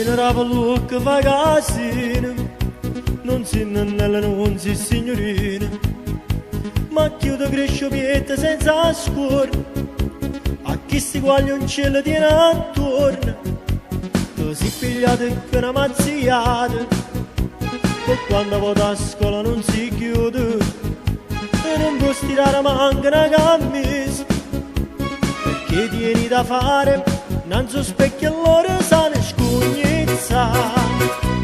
Venerava Luca va casino, non si nannella, non si signorina, ma chiude cresce pietta senza scuola, a chi si guaglioncello tiene attorno, tu si pigliate che una mazziata, e quando vota a scuola non si chiude, e non può stirare manca una camisa, perché tieni da fare, non so specchio allora sa ne scugnizza,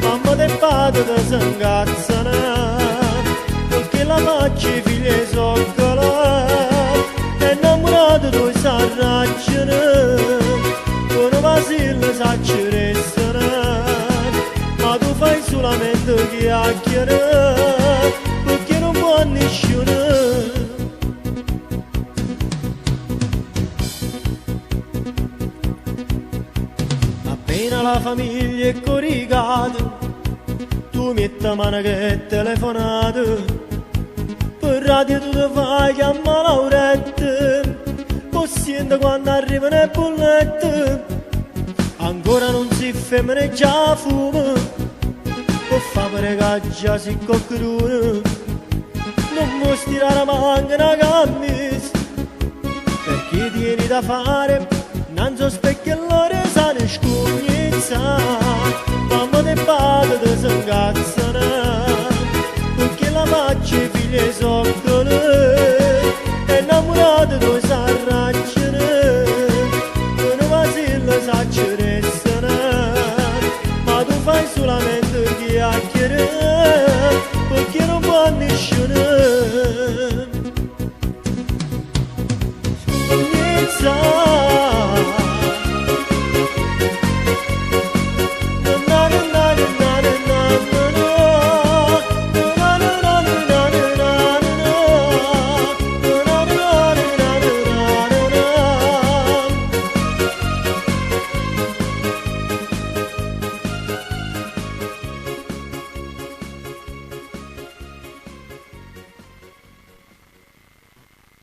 mamma del padre ti si incazzano, perché la faccia i figli soccola, e innamorato tu si arraggiano, con Vasile si restano, ma tu fai solamente chiacchiere, perché non può nessuno. Appena la famiglia è coricata, tu metti a mano che è telefonata, per radio tu ti fai chiamare Lauretta, poi senti quando arrivano le bollette, ancora non si femmine già fumo, può fare che già si coccherone, non può stirare manca una camisa, perché tieni da fare, non so specchio allora sa ne scugnizza, mamma del padre ti si incazzano, perché la faccia i figli soccola, e innamorato tu si arraggiano, con Vasile si restano, ma tu fai solamente chiacchiere, perché non può nessuno.